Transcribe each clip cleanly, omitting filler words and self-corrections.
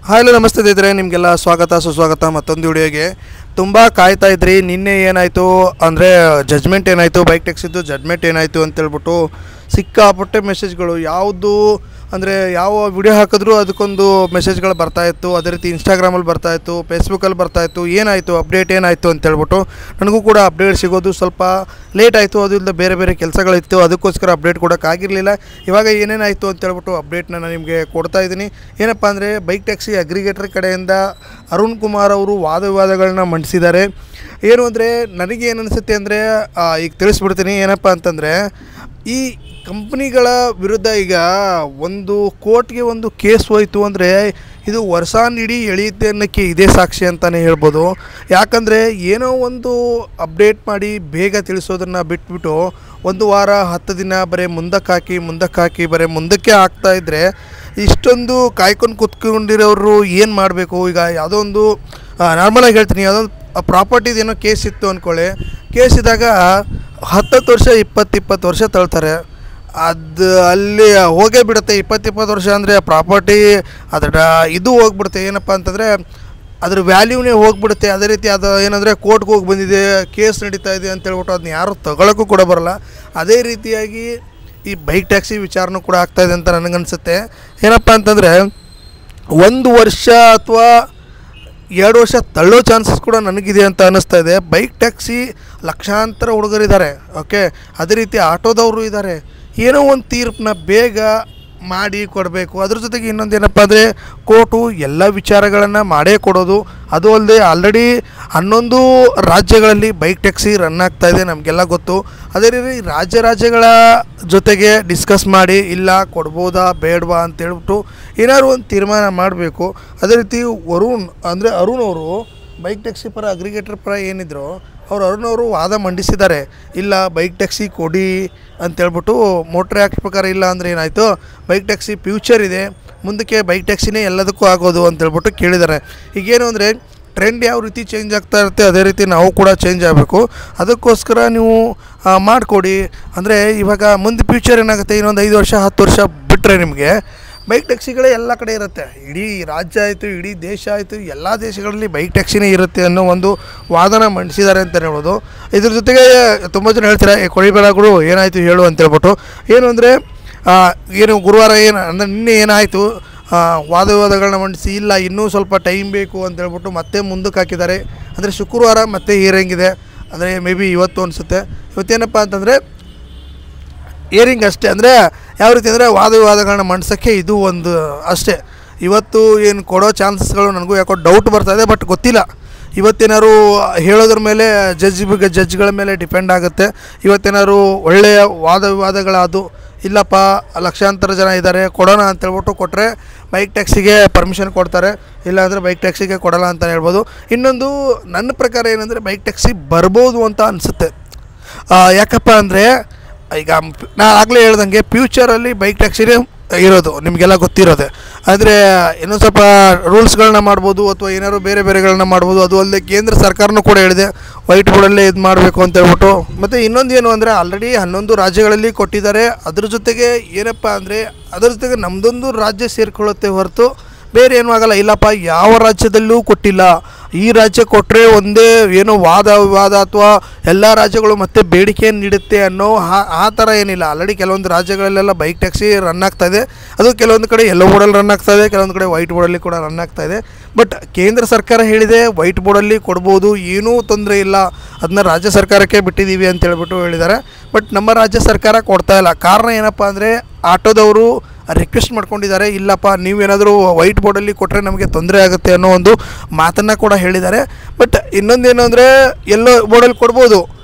Hello ನಮಸ್ತೆ ಸ್ನೇಹಿತರೆ, ನಿಮಗೆಲ್ಲ ಸ್ವಾಗತ ಸುಸ್ವಾಗತ ಮತ್ತೊಂದು ವಿಡಿಯೋಗೆ. ತುಂಬ ಕಾಯ್ತಾ ಇದ್ರಿ. ನಿನ್ನೆ ಏನಾಯಿತು ಅಂದರೆ ಜಜ್ಮೆಂಟ್ ಏನಾಯಿತು, ಬೈಕ್ ಟ್ಯಾಕ್ಸಿದ್ದು ಜಡ್ಜ್ಮೆಂಟ್ ಏನಾಯಿತು ಅಂತೇಳ್ಬಿಟ್ಟು ಸಿಕ್ಕಾಪಟ್ಟೆ ಮೆಸೇಜ್ಗಳು. ಯಾವುದು ಅಂದರೆ ಯಾವ ವಿಡಿಯೋ ಹಾಕಿದ್ರೂ ಅದಕ್ಕೊಂದು ಮೆಸೇಜ್ಗಳು ಬರ್ತಾಯಿತ್ತು. ಅದೇ ರೀತಿ ಇನ್ಸ್ಟಾಗ್ರಾಮಲ್ಲಿ ಬರ್ತಾಯಿತ್ತು, ಫೇಸ್ಬುಕ್ಕಲ್ಲಿ ಬರ್ತಾಯಿತ್ತು. ಏನಾಯಿತು ಅಪ್ಡೇಟ್ ಏನಾಯಿತು ಅಂತೇಳ್ಬಿಟ್ಟು. ನನಗೂ ಕೂಡ ಅಪ್ಡೇಟ್ ಸಿಗೋದು ಸ್ವಲ್ಪ ಲೇಟ್ ಆಯಿತು. ಅದು ಇಲ್ಲದೆ ಬೇರೆ ಬೇರೆ ಕೆಲಸಗಳಿತ್ತು, ಅದಕ್ಕೋಸ್ಕರ ಅಪ್ಡೇಟ್ ಕೊಡೋಕ್ಕಾಗಿರಲಿಲ್ಲ. ಇವಾಗ ಏನೇನಾಯಿತು ಅಂತೇಳ್ಬಿಟ್ಟು ಅಪ್ಡೇಟ್ನ ನಾನು ನಿಮಗೆ ಕೊಡ್ತಾಯಿದ್ದೀನಿ. ಏನಪ್ಪ ಅಂದರೆ ಬೈಕ್ ಟ್ಯಾಕ್ಸಿ ಅಗ್ರಿಗೇಟರ್ ಕಡೆಯಿಂದ ಅರುಣ್ ಕುಮಾರ್ ಅವರು ವಾದ ವಿವಾದಗಳನ್ನ ಮಂಡಿಸಿದ್ದಾರೆ. ಏನು ಅಂದರೆ ನನಗೇನು ಅನಿಸುತ್ತೆ ಅಂದರೆ ಈಗ ತಿಳಿಸ್ಬಿಡ್ತೀನಿ. ಏನಪ್ಪ ಅಂತಂದರೆ ಈ ಕಂಪ್ನಿಗಳ ವಿರುದ್ಧ ಈಗ ಒಂದು ಕೋರ್ಟ್ಗೆ ಒಂದು ಕೇಸ್ ಹೋಯಿತು ಅಂದರೆ ಇದು ವರ್ಷಾನಿಡೀ ಎಳೆಯುತ್ತೆ ಅನ್ನೋಕ್ಕೆ ಇದೇ ಸಾಕ್ಷಿ ಅಂತಲೇ ಹೇಳ್ಬೋದು. ಯಾಕಂದರೆ ಏನೋ ಒಂದು ಅಪ್ಡೇಟ್ ಮಾಡಿ ಬೇಗ ತಿಳಿಸೋದನ್ನು ಬಿಟ್ಬಿಟ್ಟು ಒಂದು ವಾರ 10 ದಿನ ಬರೀ ಮುಂದಕ್ಕೆ ಹಾಕಿ ಬರೀ ಮುಂದಕ್ಕೆ ಆಗ್ತಾಯಿದ್ರೆ ಇಷ್ಟೊಂದು ಕಾಯ್ಕೊಂಡು ಕೂತ್ಕೊಂಡಿರೋರು ಏನು ಮಾಡಬೇಕು? ಈಗ ಯಾವುದೋ ಒಂದು ನಾರ್ಮಲಾಗಿ ಹೇಳ್ತೀನಿ, ಯಾವುದೋ ಪ್ರಾಪರ್ಟಿದು ಏನೋ ಕೇಸ್ ಇತ್ತು ಅಂದ್ಕೊಳ್ಳಿ. ಕೇಸ್ ಇದ್ದಾಗ 10 ವರ್ಷ 20 ವರ್ಷ ತಳ್ತಾರೆ. ಅದು ಅಲ್ಲಿ ಹೋಗೇ ಬಿಡುತ್ತೆ. 20 ವರ್ಷ ಅಂದರೆ ಪ್ರಾಪರ್ಟಿ ಅದರ ಇದು ಹೋಗ್ಬಿಡುತ್ತೆ. ಏನಪ್ಪ ಅಂತಂದರೆ ಅದ್ರ ವ್ಯಾಲ್ಯೂನೇ ಹೋಗ್ಬಿಡುತ್ತೆ. ಅದೇ ರೀತಿ ಅದು ಏನಂದರೆ ಕೋರ್ಟ್ಗೆ ಹೋಗಿ ಬಂದಿದೆ, ಕೇಸ್ ನಡೀತಾ ಇದೆ ಅಂತೇಳ್ಬಿಟ್ಟು ಅದನ್ನ ಯಾರು ತಗೊಳ್ಳೋಕ್ಕೂ ಕೂಡ ಬರೋಲ್ಲ. ಅದೇ ರೀತಿಯಾಗಿ ಈ ಬೈಕ್ ಟ್ಯಾಕ್ಸಿ ವಿಚಾರನೂ ಕೂಡ ಆಗ್ತಾಯಿದೆ ಅಂತ ನನಗನ್ಸುತ್ತೆ. ಏನಪ್ಪ ಅಂತಂದರೆ 1 ವರ್ಷ ಅಥವಾ 2 ವರ್ಷ ತಳ್ಳೋ ಚಾನ್ಸಸ್ ಕೂಡ ನನಗಿದೆ ಅಂತ ಅನ್ನಿಸ್ತಾ ಇದೆ. ಬೈಕ್ ಟ್ಯಾಕ್ಸಿ ಲಕ್ಷಾಂತರ ಹುಡುಗರಿದ್ದಾರೆ, ಓಕೆ. ಅದೇ ರೀತಿ ಆಟೋದವರು ಇದ್ದಾರೆ. ಏನೋ ಒಂದು ತೀರ್ಪನ್ನ ಬೇಗ ಮಾಡಿ ಕೊಡಬೇಕು. ಅದ್ರ ಜೊತೆಗೆ ಇನ್ನೊಂದು ಏನಪ್ಪ ಅಂದರೆ ಕೋರ್ಟು ಎಲ್ಲ ವಿಚಾರಗಳನ್ನು ಮಾಡೇ ಕೊಡೋದು. ಅದು ಅಲ್ಲದೆ ಆಲ್ರೆಡಿ 11 ರಾಜ್ಯಗಳಲ್ಲಿ ಬೈಕ್ ಟ್ಯಾಕ್ಸಿ ರನ್ ಆಗ್ತಾಯಿದೆ, ನಮಗೆಲ್ಲ ಗೊತ್ತು. ಅದೇ ರೀತಿ ರಾಜ್ಯಗಳ ಜೊತೆಗೆ ಡಿಸ್ಕಸ್ ಮಾಡಿ ಇಲ್ಲ ಕೊಡ್ಬೋದಾ ಬೇಡವಾ ಅಂತೇಳ್ಬಿಟ್ಟು ಏನಾದ್ರು ಒಂದು ತೀರ್ಮಾನ ಮಾಡಬೇಕು. ಅದೇ ರೀತಿ ಅರುಣ್ ಅವರು ಬೈಕ್ ಟ್ಯಾಕ್ಸಿ ಪರ ಅಗ್ರಿಗೇಟರ್ ಪರ ಏನಿದ್ರು ಅರುಣ್ ಅವರು ವಾದ ಮಂಡಿಸಿದ್ದಾರೆ. ಇಲ್ಲ ಬೈಕ್ ಟ್ಯಾಕ್ಸಿ ಕೊಡಿ ಅಂತೇಳ್ಬಿಟ್ಟು ಮೋಟ್ರ್ ಆ್ಯಕ್ಟ್ ಪ್ರಕಾರ. ಇಲ್ಲ ಅಂದರೆ ಏನಾಯಿತು, ಬೈಕ್ ಟ್ಯಾಕ್ಸಿ ಫ್ಯೂಚರ್ ಇದೆ, ಮುಂದಕ್ಕೆ ಬೈಕ್ ಟ್ಯಾಕ್ಸಿನೇ ಎಲ್ಲದಕ್ಕೂ ಆಗೋದು ಅಂತೇಳ್ಬಿಟ್ಟು ಕೇಳಿದ್ದಾರೆ. ಈಗೇನು ಅಂದರೆ ಟ್ರೆಂಡ್ ಯಾವ ರೀತಿ ಚೇಂಜ್ ಆಗ್ತಾ ಇರುತ್ತೆ ಅದೇ ರೀತಿ ನಾವು ಕೂಡ ಚೇಂಜ್ ಆಗಬೇಕು. ಅದಕ್ಕೋಸ್ಕರ ನೀವು ಮಾಡಿಕೊಡಿ. ಅಂದರೆ ಇವಾಗ ಮುಂದೆ ಫ್ಯೂಚರ್ ಏನಾಗುತ್ತೆ, ಇನ್ನೊಂದು 5 ವರ್ಷ 10 ವರ್ಷ ಬಿಟ್ಟರೆ ನಿಮಗೆ ಬೈಕ್ ಟ್ಯಾಕ್ಸಿಗಳೇ ಎಲ್ಲ ಕಡೆ ಇರುತ್ತೆ. ಇಡೀ ರಾಜ್ಯ ಆಯಿತು, ಇಡೀ ದೇಶ ಆಯಿತು, ಎಲ್ಲ ದೇಶಗಳಲ್ಲಿ ಬೈಕ್ ಟ್ಯಾಕ್ಸಿನೇ ಇರುತ್ತೆ ಅನ್ನೋ ಒಂದು ವಾದನ ಮಂಡಿಸಿದ್ದಾರೆ ಅಂತ ಹೇಳ್ಬೋದು. ಇದ್ರ ಜೊತೆಗೆ ತುಂಬ ಜನ ಹೇಳ್ತಾರೆ ಕೊಡಿಬೇಡಗಳು ಏನಾಯಿತು ಹೇಳು ಅಂತೇಳ್ಬಿಟ್ಟು. ಏನು ಅಂದರೆ ಗುರುವಾರ ಅಂದರೆ ನಿನ್ನೆ ಏನಾಯಿತು, ವಾದ ವಿವಾದಗಳನ್ನ ಮಂಡಿಸಿ ಇಲ್ಲ ಇನ್ನೂ ಸ್ವಲ್ಪ ಟೈಮ್ ಬೇಕು ಅಂತೇಳ್ಬಿಟ್ಟು ಮತ್ತೆ ಮುಂದಕ್ಕೆ ಹಾಕಿದ್ದಾರೆ. ಅಂದರೆ ಶುಕ್ರವಾರ ಮತ್ತೆ ಹಿಯರಿಂಗ್ ಇದೆ. ಅಂದರೆ ಮೇ ಬಿ ಇವತ್ತು ಅನಿಸುತ್ತೆ. ಇವತ್ತೇನಪ್ಪ ಅಂತಂದರೆ ಹಿಯರಿಂಗ್ ಅಷ್ಟೇ. ಅಂದರೆ ಯಾವ ರೀತಿ ಅಂದರೆ ವಾದ ವಿವಾದಗಳನ್ನ ಮಂಡಿಸೋಕ್ಕೆ ಇದು ಒಂದು ಅಷ್ಟೇ. ಇವತ್ತು ಏನು ಕೊಡೋ ಚಾನ್ಸಸ್ಗಳು ನನಗೂ ಯಾಕೋ ಡೌಟ್ ಬರ್ತಾಯಿದೆ, ಬಟ್ ಗೊತ್ತಿಲ್ಲ. ಇವತ್ತೇನಾದ್ರು ಹೇಳೋದ್ರ ಮೇಲೆ ಜಡ್ಜ್ಗಳ ಮೇಲೆ ಡಿಪೆಂಡ್ ಆಗುತ್ತೆ. ಇವತ್ತೇನಾದ್ರು ಒಳ್ಳೆಯ ವಾದ ವಿವಾದಗಳಾದು ಇಲ್ಲಪ್ಪ ಲಕ್ಷಾಂತರ ಜನ ಇದ್ದಾರೆ ಕೊಡೋಣ ಅಂತೇಳ್ಬಿಟ್ಟು ಕೊಟ್ಟರೆ ಬೈಕ್ ಟ್ಯಾಕ್ಸಿಗೆ ಪರ್ಮಿಷನ್ ಕೊಡ್ತಾರೆ, ಇಲ್ಲಾಂದರೆ ಬೈಕ್ ಟ್ಯಾಕ್ಸಿಗೆ ಕೊಡೋಲ್ಲ ಅಂತ ಹೇಳ್ಬೋದು. ಇನ್ನೊಂದು ನನ್ನ ಪ್ರಕಾರ ಏನಂದರೆ ಬೈಕ್ ಟ್ಯಾಕ್ಸಿ ಬರ್ಬೋದು ಅಂತ ಅನಿಸುತ್ತೆ. ಯಾಕಪ್ಪ ಅಂದರೆ ಈಗ ನಾನು ಆಗಲೇ ಹೇಳ್ದಂಗೆ ಫ್ಯೂಚರಲ್ಲಿ ಬೈಕ್ ಟ್ಯಾಕ್ಸಿನೇ ಇರೋದು, ನಿಮಗೆಲ್ಲ ಗೊತ್ತಿರೋದೆ. ಆದರೆ ಇನ್ನೊಂದು ಸ್ವಲ್ಪ ರೂಲ್ಸ್ಗಳನ್ನ ಮಾಡ್ಬೋದು ಅಥವಾ ಏನಾದ್ರು ಬೇರೆಗಳನ್ನ ಮಾಡ್ಬೋದು. ಅದು ಅಲ್ಲದೆ ಕೇಂದ್ರ ಸರ್ಕಾರನೂ ಕೂಡ ಹೇಳಿದೆ ವೈಟ್ ಬೋರ್ಡಲ್ಲೇ ಇದು ಮಾಡಬೇಕು ಅಂತೇಳ್ಬಿಟ್ಟು. ಮತ್ತು ಇನ್ನೊಂದು ಏನು ಅಂದರೆ ಆಲ್ರೆಡಿ 11 ರಾಜ್ಯಗಳಲ್ಲಿ ಕೊಟ್ಟಿದ್ದಾರೆ. ಅದ್ರ ಜೊತೆಗೆ ಏನಪ್ಪ ಅಂದರೆ ಅದ್ರ ಜೊತೆಗೆ ನಮ್ಮದೊಂದು ರಾಜ್ಯ ಸೇರಿಕೊಳ್ಳುತ್ತೆ ಹೊರತು ಬೇರೆ ಏನೂ ಆಗೋಲ್ಲ. ಇಲ್ಲಪ್ಪ ಯಾವ ರಾಜ್ಯದಲ್ಲೂ ಕೊಟ್ಟಿಲ್ಲ, ಈ ರಾಜ್ಯ ಕೊಟ್ಟರೆ ಒಂದೇ ಏನೋ ವಾದ ವಿವಾದ ಅಥವಾ ಎಲ್ಲ ರಾಜ್ಯಗಳು ಮತ್ತೆ ಬೇಡಿಕೆಯನ್ನು ನೀಡುತ್ತೆ ಅನ್ನೋ ಆ ಥರ ಏನಿಲ್ಲ. ಆಲ್ರೆಡಿ ಕೆಲವೊಂದು ರಾಜ್ಯಗಳಲ್ಲೆಲ್ಲ ಬೈಕ್ ಟ್ಯಾಕ್ಸಿ ರನ್ ಆಗ್ತಾಯಿದೆ. ಅದು ಕೆಲವೊಂದು ಕಡೆ ಯೆಲ್ಲೋ ಬೋರ್ಡಲ್ಲಿ ರನ್ ಆಗ್ತಾಯಿದೆ, ಕೆಲವೊಂದು ಕಡೆ ವೈಟ್ ಬೋರ್ಡಲ್ಲಿ ಕೂಡ ರನ್ ಆಗ್ತಾಯಿದೆ. ಬಟ್ ಕೇಂದ್ರ ಸರ್ಕಾರ ಹೇಳಿದೆ ವೈಟ್ ಬೋರ್ಡಲ್ಲಿ ಕೊಡ್ಬೋದು, ಏನೂ ತೊಂದರೆ ಇಲ್ಲ, ಅದನ್ನ ರಾಜ್ಯ ಸರ್ಕಾರಕ್ಕೆ ಬಿಟ್ಟಿದ್ದೀವಿ ಅಂತೇಳ್ಬಿಟ್ಟು ಹೇಳಿದ್ದಾರೆ. ಬಟ್ ನಮ್ಮ ರಾಜ್ಯ ಸರ್ಕಾರ ಕೊಡ್ತಾಯಿಲ್ಲ. ಕಾರಣ ಏನಪ್ಪ ಅಂದರೆ ಆಟೋದವರು ರಿಕ್ವೆಸ್ಟ್ ಮಾಡ್ಕೊಂಡಿದ್ದಾರೆ, ಇಲ್ಲಪ್ಪ ನೀವೇನಾದರೂ ವೈಟ್ ಬೋರ್ಡಲ್ಲಿ ಕೊಟ್ಟರೆ ನಮಗೆ ತೊಂದರೆ ಆಗುತ್ತೆ ಅನ್ನೋ ಒಂದು ಮಾತನ್ನು ಕೂಡ ಹೇಳಿದ್ದಾರೆ. ಬಟ್ ಇನ್ನೊಂದೇನು ಅಂದರೆ ಯೆಲ್ಲೋ ಬೋರ್ಡಲ್ಲಿ ಕೊಡ್ಬೋದು,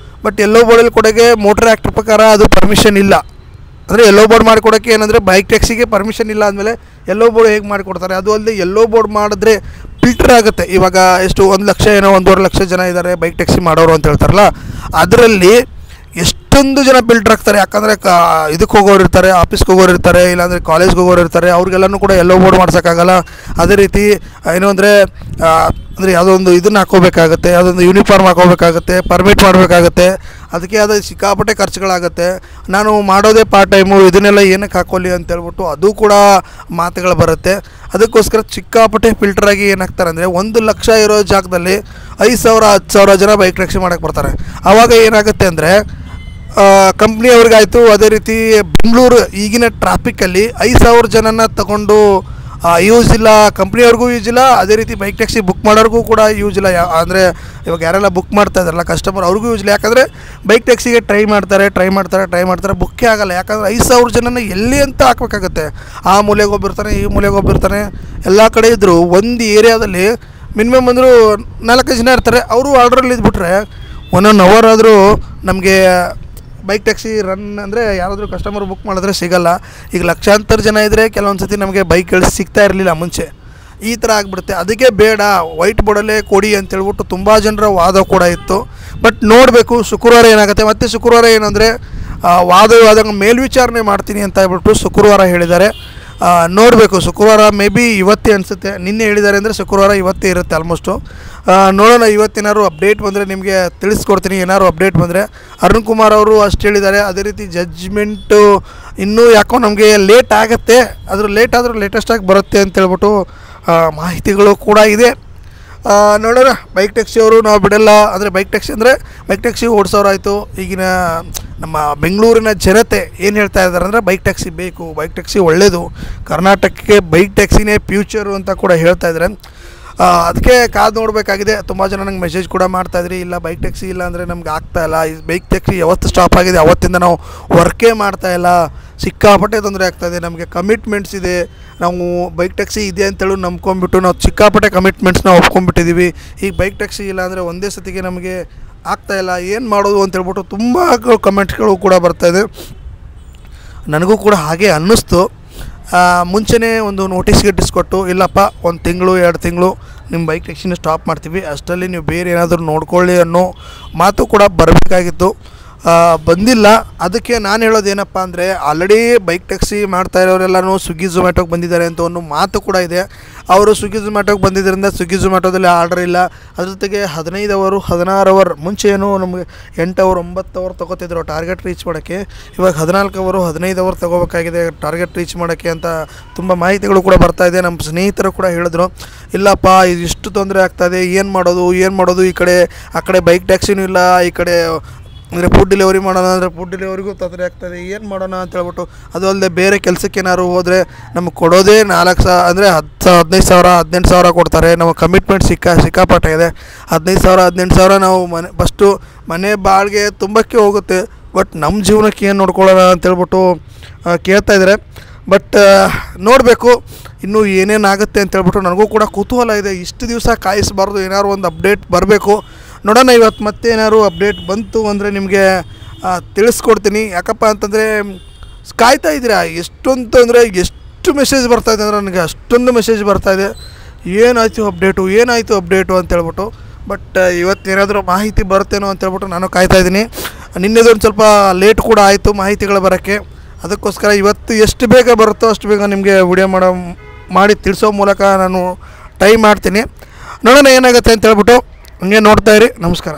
ಬಟ್ ಯೆಲ್ಲೋ ಬೋರ್ಡಲ್ಲಿ ಕೊಡೋಕ್ಕೆ ಮೋಟ್ರ್ ಆ್ಯಕ್ಟ್ ಪ್ರಕಾರ ಅದು ಪರ್ಮಿಷನ್ ಇಲ್ಲ. ಅಂದರೆ ಯೆಲ್ಲೋ ಬೋರ್ಡ್ ಮಾಡಿಕೊಡೋಕ್ಕೆ ಏನಂದರೆ ಬೈಕ್ ಟ್ಯಾಕ್ಸಿಗೆ ಪರ್ಮಿಷನ್ ಇಲ್ಲ ಅಂದಮೇಲೆ ಯೆಲ್ಲೋ ಬೋರ್ಡ್ ಹೇಗೆ ಮಾಡಿಕೊಡ್ತಾರೆ? ಅದು ಅಲ್ಲದೆ ಯೆಲ್ಲೋ ಬೋರ್ಡ್ ಮಾಡಿದ್ರೆ ಫಿಲ್ಟರ್ ಆಗುತ್ತೆ. ಇವಾಗ ಎಷ್ಟು 1 ಲಕ್ಷ ಏನೋ 1.5 ಲಕ್ಷ ಜನ ಇದ್ದಾರೆ ಬೈಕ್ ಟ್ಯಾಕ್ಸಿ ಮಾಡೋರು ಅಂತ ಹೇಳ್ತಾರಲ್ಲ, ಅದರಲ್ಲಿ ಎಷ್ಟೊಂದು ಜನ ಫಿಲ್ಟರ್ ಆಗ್ತಾರೆ. ಯಾಕಂದರೆ ಇದಕ್ಕೆ ಹೋಗೋರು ಇರ್ತಾರೆ, ಆಫೀಸ್ಗೆ ಹೋಗೋರು ಇರ್ತಾರೆ, ಇಲ್ಲಾಂದರೆ ಕಾಲೇಜ್ಗೆ ಹೋಗೋರು ಇರ್ತಾರೆ. ಅವ್ರಿಗೆಲ್ಲನೂ ಕೂಡ ಯೆಲ್ಲೋ ಬೋರ್ಡ್ ಮಾಡ್ಸೋಕ್ಕಾಗಲ್ಲ. ಅದೇ ರೀತಿ ಏನು ಅಂದರೆ ಅಂದರೆ ಯಾವುದೋ ಒಂದು ಇದನ್ನು ಹಾಕೋಬೇಕಾಗತ್ತೆ, ಯಾವುದೊಂದು ಯೂನಿಫಾರ್ಮ್ ಹಾಕೋಬೇಕಾಗತ್ತೆ, ಪರ್ಮಿಟ್ ಮಾಡಬೇಕಾಗತ್ತೆ, ಅದಕ್ಕೆ ಆದ ಸಿಕ್ಕಾಪಟ್ಟೆ ಖರ್ಚುಗಳಾಗುತ್ತೆ. ನಾನು ಮಾಡೋದೇ ಪಾರ್ಟ್ ಟೈಮು, ಇದನ್ನೆಲ್ಲ ಏನಕ್ಕೆ ಹಾಕ್ಕೊಳ್ಳಿ ಅಂತೇಳ್ಬಿಟ್ಟು ಅದು ಕೂಡ ಮಾತುಗಳು ಬರುತ್ತೆ. ಅದಕ್ಕೋಸ್ಕರ ಸಿಕ್ಕಾಪಟ್ಟೆ ಫಿಲ್ಟ್ರಾಗಿ ಏನಾಗ್ತಾರೆ ಅಂದರೆ 1 ಲಕ್ಷ ಇರೋ ಜಾಗದಲ್ಲಿ 5,000 10,000 ಜನ ಬೈಕ್ ಟ್ಯಾಕ್ಸಿ ಮಾಡೋಕ್ಕೆ ಬರ್ತಾರೆ. ಆವಾಗ ಏನಾಗುತ್ತೆ ಅಂದರೆ ಕಂಪ್ನಿಯವ್ರಿಗಾಯಿತು, ಅದೇ ರೀತಿ ಬೆಂಗಳೂರು ಈಗಿನ ಟ್ರಾಫಿಕ್ಕಲ್ಲಿ 5,000 ಜನನ ತಗೊಂಡು ಯೂಸ್ ಇಲ್ಲ, ಕಂಪ್ನಿಯವ್ರಿಗೂ ಯೂಸ್ ಇಲ್ಲ, ಅದೇ ರೀತಿ ಬೈಕ್ ಟ್ಯಾಕ್ಸಿ ಬುಕ್ ಮಾಡೋರಿಗೂ ಕೂಡ ಯೂಸ್ ಇಲ್ಲ. ಅಂದರೆ ಇವಾಗ ಯಾರೆಲ್ಲ ಬುಕ್ ಮಾಡ್ತಾ ಇದ್ದಾರಲ್ಲ ಕಸ್ಟಮರ್, ಅವ್ರಿಗೂ ಯೂಸ್ ಇಲ್ಲ. ಯಾಕಂದರೆ ಬೈಕ್ ಟ್ಯಾಕ್ಸಿಗೆ ಟ್ರೈ ಮಾಡ್ತಾರೆ, ಬುಕ್ಕೇ ಆಗೋಲ್ಲ. ಯಾಕಂದರೆ 5,000 ಜನನ ಎಲ್ಲಿ ಅಂತ ಹಾಕ್ಬೇಕಾಗತ್ತೆ. ಆ ಮೂಲೆಗೆ ಒಬ್ಬಿರ್ತಾನೆ, ಈ ಮೂಲೆಗೆ ಒಬ್ಬಿರ್ತಾನೆ, ಎಲ್ಲ ಕಡೆ ಇದ್ದರು ಒಂದು ಏರಿಯಾದಲ್ಲಿ ಮಿನಿಮಮ್ ಅಂದರೂ 4-5 ಜನ ಇರ್ತಾರೆ. ಅವರು ಆರ್ಡ್ರಲ್ಲಿ ಇದ್ಬಿಟ್ರೆ 1 ಅವರ್ ಆದರೂ ನಮಗೆ ಬೈಕ್ ಟ್ಯಾಕ್ಸಿ ರನ್ ಅಂದರೆ ಯಾರಾದರೂ ಕಸ್ಟಮರ್ ಬುಕ್ ಮಾಡಿದ್ರೆ ಸಿಗೋಲ್ಲ. ಈಗ ಲಕ್ಷಾಂತರ ಜನ ಇದ್ದರೆ ಕೆಲವೊಂದು ಸತಿ ನಮಗೆ ಬೈಕ್ಗಳು ಸಿಗ್ತಾ ಇರಲಿಲ್ಲ ಮುಂಚೆ, ಈ ಥರ ಆಗಿಬಿಡುತ್ತೆ. ಅದಕ್ಕೆ ಬೇಡ, ವೈಟ್ ಬೋರ್ಡಲ್ಲೇ ಕೊಡಿ ಅಂತೇಳ್ಬಿಟ್ಟು ತುಂಬ ಜನರ ವಾದ ಕೂಡ ಇತ್ತು. ಬಟ್ ನೋಡಬೇಕು ಶುಕ್ರವಾರ ಏನಾಗುತ್ತೆ. ಮತ್ತು ಶುಕ್ರವಾರ ಏನಂದರೆ ವಾದಂಗೆ ಮೇಲ್ವಿಚಾರಣೆ ಮಾಡ್ತೀನಿ ಅಂತ ಹೇಳ್ಬಿಟ್ಟು ಶುಕ್ರವಾರ ಹೇಳಿದ್ದಾರೆ. ನೋಡಬೇಕು, ಶುಕ್ರವಾರ ಮೇ ಬಿ ಇವತ್ತೇ ಅನಿಸುತ್ತೆ. ನಿನ್ನೆ ಹೇಳಿದ್ದಾರೆ ಅಂದರೆ ಶುಕ್ರವಾರ ಇವತ್ತೇ ಇರುತ್ತೆ ಆಲ್ಮೋಸ್ಟು. ನೋಡೋಣ, ಇವತ್ತೇನಾದ್ರು ಅಪ್ಡೇಟ್ ಬಂದರೆ ನಿಮಗೆ ತಿಳಿಸ್ಕೊಡ್ತೀನಿ. ಏನಾದ್ರು ಅಪ್ಡೇಟ್ ಬಂದರೆ. ಅರುಣ್ ಕುಮಾರ್ ಅವರು ಅಷ್ಟು ಹೇಳಿದ್ದಾರೆ. ಅದೇ ರೀತಿ ಜಡ್ಜ್ಮೆಂಟು ಇನ್ನೂ ಯಾಕೋ ನಮಗೆ ಲೇಟ್ ಆಗುತ್ತೆ, ಅದ್ರ ಲೇಟ್ ಆದರೂ ಲೇಟೆಸ್ಟಾಗಿ ಬರುತ್ತೆ ಅಂತೇಳ್ಬಿಟ್ಟು ಮಾಹಿತಿಗಳು ಕೂಡ ಇದೆ. ನೋಡೋಣ. ಬೈಕ್ ಟ್ಯಾಕ್ಸಿಯವರು ನಾವು ಬಿಡಲ್ಲ. ಅಂದರೆ ಬೈಕ್ ಟ್ಯಾಕ್ಸಿ ಓಡಿಸೋರಾಯಿತು. ಈಗಿನ ನಮ್ಮ ಬೆಂಗಳೂರಿನ ಜನತೆ ಏನು ಹೇಳ್ತಾ ಇದ್ದಾರೆ ಅಂದರೆ ಬೈಕ್ ಟ್ಯಾಕ್ಸಿ ಬೇಕು, ಬೈಕ್ ಟ್ಯಾಕ್ಸಿ ಒಳ್ಳೆಯದು, ಕರ್ನಾಟಕಕ್ಕೆ ಬೈಕ್ ಟ್ಯಾಕ್ಸಿನೇ ಫ್ಯೂಚರು ಅಂತ ಕೂಡ ಹೇಳ್ತಾ ಇದ್ದಾರೆ. ಅದಕ್ಕೆ ಕಾದು ನೋಡಬೇಕಾಗಿದೆ. ತುಂಬ ಜನ ನಂಗೆ ಮೆಸೇಜ್ ಕೂಡ ಮಾಡ್ತಾಯಿದ್ರಿ, ಇಲ್ಲ ಬೈಕ್ ಟ್ಯಾಕ್ಸಿ ಇಲ್ಲ ಅಂದರೆ ನಮ್ಗೆ ಆಗ್ತಾಯಿಲ್ಲ, ಈ ಬೈಕ್ ಟ್ಯಾಕ್ಸಿ ಯಾವತ್ತು ಸ್ಟಾಪ್ ಆಗಿದೆ ಅವತ್ತಿಂದ ನಾವು ವರ್ಕೇ ಮಾಡ್ತಾಯಿಲ್ಲ, ಸಿಕ್ಕಾಪಟ್ಟೆ ತೊಂದರೆ ಆಗ್ತಾಯಿದೆ, ನಮಗೆ ಕಮಿಟ್ಮೆಂಟ್ಸ್ ಇದೆ, ನಾವು ಬೈಕ್ ಟ್ಯಾಕ್ಸಿ ಇದೆ ಅಂತೇಳಿ ನಂಬ್ಕೊಂಡ್ಬಿಟ್ಟು ನಾವು ಸಿಕ್ಕಾಪಟ್ಟೆ ಕಮಿಟ್ಮೆಂಟ್ಸ್ನ ಒಪ್ಕೊಂಡ್ಬಿಟ್ಟಿದ್ದೀವಿ. ಈಗ ಬೈಕ್ ಟ್ಯಾಕ್ಸಿ ಇಲ್ಲ ಅಂದರೆ ಒಂದೇ ಸತಿಗೆ ನಮಗೆ ಆಗ್ತಾಯಿಲ್ಲ, ಏನು ಮಾಡೋದು ಅಂತೇಳ್ಬಿಟ್ಟು ತುಂಬ ಕಮೆಂಟ್ಸ್ಗಳು ಕೂಡ ಬರ್ತಾಯಿದೆ. ನನಗೂ ಕೂಡ ಹಾಗೆ ಅನ್ನಿಸ್ತು. ಮುಂಚೆನೇ ಒಂದು ನೋಟಿಸ್ಗೆ ಇಟ್ಟಿಸ್ಕೊಟ್ಟು, ಇಲ್ಲಪ್ಪ 1 ತಿಂಗಳು 2 ತಿಂಗಳು ನಿಮ್ಮ ಬೈಕ್ ಟ್ಯಾಕ್ಸಿನ ಸ್ಟಾಪ್ ಮಾಡ್ತೀವಿ, ಅಷ್ಟರಲ್ಲಿ ನೀವು ಬೇರೆ ಏನಾದರೂ ನೋಡ್ಕೊಳ್ಳಿ ಅನ್ನೋ ಮಾತು ಕೂಡ ಬರಬೇಕಾಗಿತ್ತು. ಬಂದಿಲ್ಲ. ಅದಕ್ಕೆ ನಾನು ಹೇಳೋದೇನಪ್ಪ ಅಂದರೆ ಆಲ್ರೆಡಿ ಬೈಕ್ ಟ್ಯಾಕ್ಸಿ ಮಾಡ್ತಾ ಇರೋರೆಲ್ಲನೂ ಸ್ವಿಗ್ಗಿ ಝೊಮ್ಯಾಟೋಗೆ ಬಂದಿದ್ದಾರೆ ಅಂತ ಒಂದು ಮಾತು ಕೂಡ ಇದೆ. ಅವರು ಸ್ವಿಗ್ಗಿ ಝೊಮ್ಯಾಟೋಗೆ ಬಂದಿದ್ದರಿಂದ ಸ್ವಿಗ್ಗಿ ಝೊಮ್ಯಾಟೋದಲ್ಲಿ ಆರ್ಡರ್ ಇಲ್ಲ. ಅದ್ರ ಜೊತೆಗೆ 15 ಅವರು 16 ಅವರ್ ಮುಂಚೆ ಏನು ನಮಗೆ 8 ಅವರ್ 9 ಅವರ್ ತೊಗೋತಿದ್ರು ಟಾರ್ಗೆಟ್ ರೀಚ್ ಮಾಡೋಕ್ಕೆ. ಇವಾಗ 14 ಅವರು 15 ಅವರ್ ತೊಗೋಬೇಕಾಗಿದೆ ಟಾರ್ಗೆಟ್ ರೀಚ್ ಮಾಡೋಕ್ಕೆ ಅಂತ ತುಂಬ ಮಾಹಿತಿಗಳು ಕೂಡ ಬರ್ತಾಯಿದೆ. ನಮ್ಮ ಸ್ನೇಹಿತರು ಕೂಡ ಹೇಳಿದ್ರು, ಇಲ್ಲಪ್ಪ ಇದಿಷ್ಟು ತೊಂದರೆ ಆಗ್ತಾಯಿದೆ, ಏನು ಮಾಡೋದು, ಈ ಕಡೆ ಆ ಕಡೆ ಬೈಕ್ ಟ್ಯಾಕ್ಸಿನೂ ಇಲ್ಲ, ಈ ಕಡೆ ಅಂದರೆ ಫುಡ್ ಡೆಲಿವರಿ ಮಾಡೋಣ ಅಂದರೆ ಫುಡ್ ಡೆಲಿವರಿಗೂ ತೊಂದರೆ ಆಗ್ತದೆ, ಏನು ಮಾಡೋಣ ಅಂತ ಹೇಳ್ಬಿಟ್ಟು. ಅದು ಅಲ್ಲದೆ ಬೇರೆ ಕೆಲಸಕ್ಕೆ ಏನಾದ್ರು ಹೋದರೆ ನಮಗೆ ಕೊಡೋದೇ 4,000 ಅಂದರೆ 15,000 18,000 ಕೊಡ್ತಾರೆ. ನಮ್ಮ ಕಮಿಟ್ಮೆಂಟ್ ಸಿಕ್ಕಾಪಟ್ಟೆ ಇದೆ. 15,000 18,000 ನಾವು ಫಸ್ಟು ಮನೆ ಬಾಡಿಗೆ ತುಂಬಕ್ಕೆ ಹೋಗುತ್ತೆ. ಬಟ್ ನಮ್ಮ ಜೀವನಕ್ಕೆ ಏನು ನೋಡ್ಕೊಳ್ಳೋಣ ಅಂತೇಳ್ಬಿಟ್ಟು ಕೇಳ್ತಾಯಿದ್ದಾರೆ. ಬಟ್ ನೋಡಬೇಕು ಇನ್ನೂ ಏನೇನಾಗುತ್ತೆ ಅಂತೇಳ್ಬಿಟ್ಟು. ನನಗೂ ಕೂಡ ಕುತೂಹಲ ಇದೆ, ಇಷ್ಟು ದಿವಸ ಕಾಯಿಸಬಾರ್ದು, ಏನಾದ್ರು ಒಂದು ಅಪ್ಡೇಟ್ ಬರಬೇಕು. ನೋಡೋಣ, ಇವತ್ತು ಮತ್ತೆ ಏನಾದ್ರು ಅಪ್ಡೇಟ್ ಬಂತು ಅಂದರೆ ನಿಮಗೆ ತಿಳಿಸ್ಕೊಡ್ತೀನಿ. ಯಾಕಪ್ಪ ಅಂತಂದರೆ ಕಾಯ್ತಾ ಇದ್ದೀರಾ ಎಷ್ಟೊಂದು ಅಂದರೆ ಎಷ್ಟು ಮೆಸೇಜ್ ಬರ್ತಾಯಿದೆ ಅಂದರೆ ನನಗೆ ಅಷ್ಟೊಂದು ಮೆಸೇಜ್ ಬರ್ತಾಯಿದೆ, ಏನಾಯಿತು ಅಪ್ಡೇಟು ಅಂತೇಳ್ಬಿಟ್ಟು. ಬಟ್ ಇವತ್ತೇನಾದರೂ ಮಾಹಿತಿ ಬರುತ್ತೇನೋ ಅಂತೇಳ್ಬಿಟ್ಟು ನಾನು ಕಾಯ್ತಾಯಿದ್ದೀನಿ. ನಿನ್ನೆದೊಂದು ಸ್ವಲ್ಪ ಲೇಟ್ ಕೂಡ ಆಯಿತು ಮಾಹಿತಿಗಳು ಬರೋಕ್ಕೆ. ಅದಕ್ಕೋಸ್ಕರ ಇವತ್ತು ಎಷ್ಟು ಬೇಗ ಬರುತ್ತೋ ಅಷ್ಟು ಬೇಗ ನಿಮಗೆ ವಿಡಿಯೋ ಮಾಡಿ ತಿಳಿಸೋ ಮೂಲಕ ನಾನು ಟ್ರೈ ಮಾಡ್ತೀನಿ. ನೋಡೋಣ ಏನಾಗುತ್ತೆ ಅಂತೇಳ್ಬಿಟ್ಟು. ಹಂಗೆ ನೋಡ್ತಾಯಿರಿ. ನಮಸ್ಕಾರ.